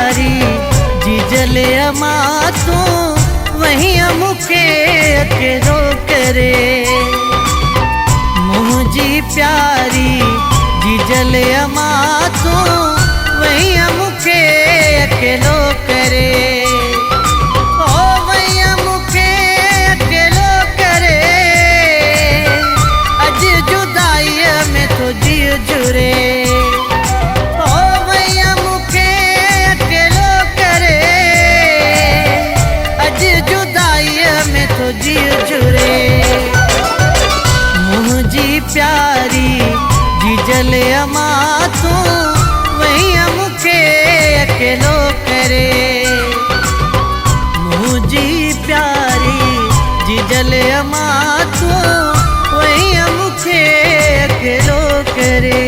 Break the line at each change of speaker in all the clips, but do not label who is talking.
प्यारी जिजले अमा तू वहीं मुखे अकेलो करे। मुझी प्यारी जिजले अमा तू वहीं मुखे अकेलो करे। ओ वहीं मुखे अकेलो करे। अज जुदाई में तो जी जुरे। जी जुरे मुझी प्यारी जिजले अमा तू वहीं मुखे अकेलो करे। मुझी प्यारी जिजले अमा तू वहीं मुखे अकेलो करे।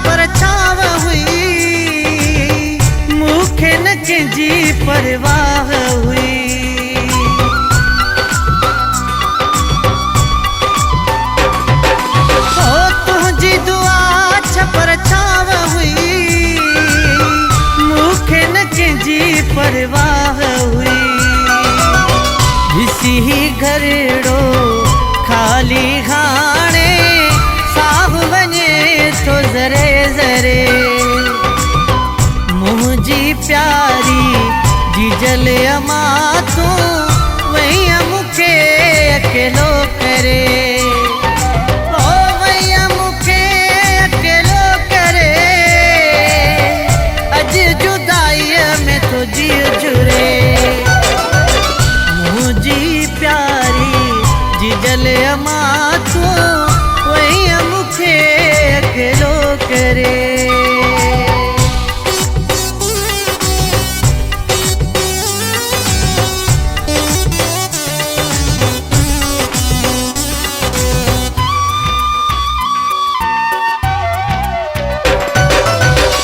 परछाव हुई मुखे न जी परवाह हुई। ओ तुझी दुआ परछाव हुई मुखे न जी परवाह हुई। इसी घरड़ो खाली खाने साहब बने तो जरे जरे। मुझी प्यारी जिजले अमा तू वहीं मुखे अकेलो करे। ओ वहीं मुखे अकेलो करे। अज जुदाई में तो जी जुरे। मुझी प्यारी जिजले अमा तू वहीं मुखे अकेलो करे।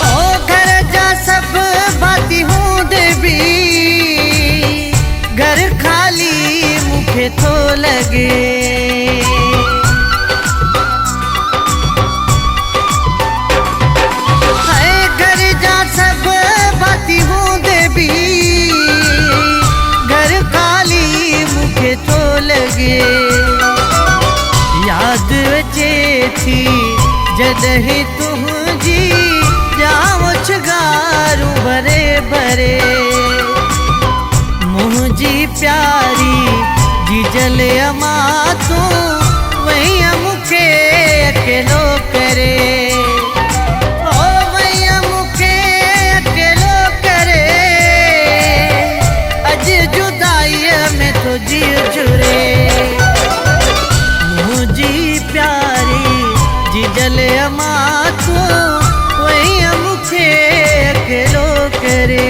ओ घर जा सब बाती हूँ देवी घर खाली मुखे तो लगे। तो लगे याद अचे थी जदहि तुझी जाओ छगारू भरे भरे। मुझी प्यारी जिजले अमा तू वहीं मुखे अकेलो करे। ओ वहीं मुखे अकेलो करे। अज जुदाई में तो जी जुरे। मुझी प्यारी जिजले अमा तू वहीं मुखे अकेलो करे।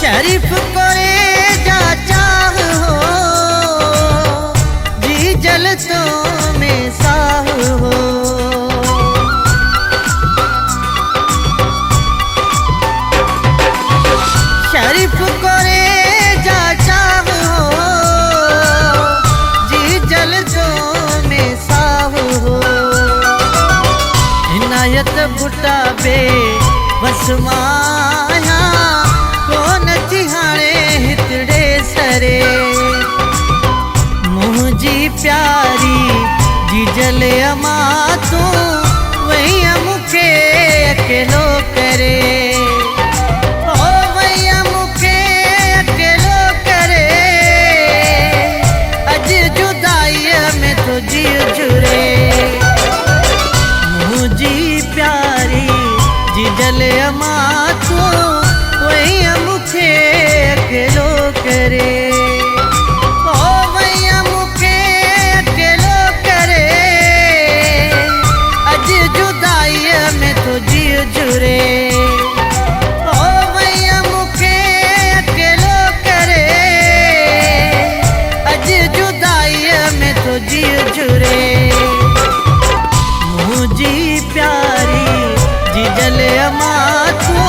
शरीफ करे जा चाह हो जी जल तो में साह हो। शरीफ करे जा चाह हो जी जल तो में साह हो। इनायत बुटा बे बस माया कौन तिहाने हितड़े सरे। मुझी प्यारी जिजले अमा तू वहीं मुखे अकेलो करे। ओ वहीं मुखे अकेलो करे। अज जुदाई में तो जी जुरे मुझी प्यारी जी जले अमा तो वही मुखे अकेलो करे ओ वही मुखे अकेलो करे अज जुदाई में तो जी जुरे ओ वही मुखे अकेलो करे अज जुदाई में तो जी जुरे मुझी प्यारी जी जले अमा तो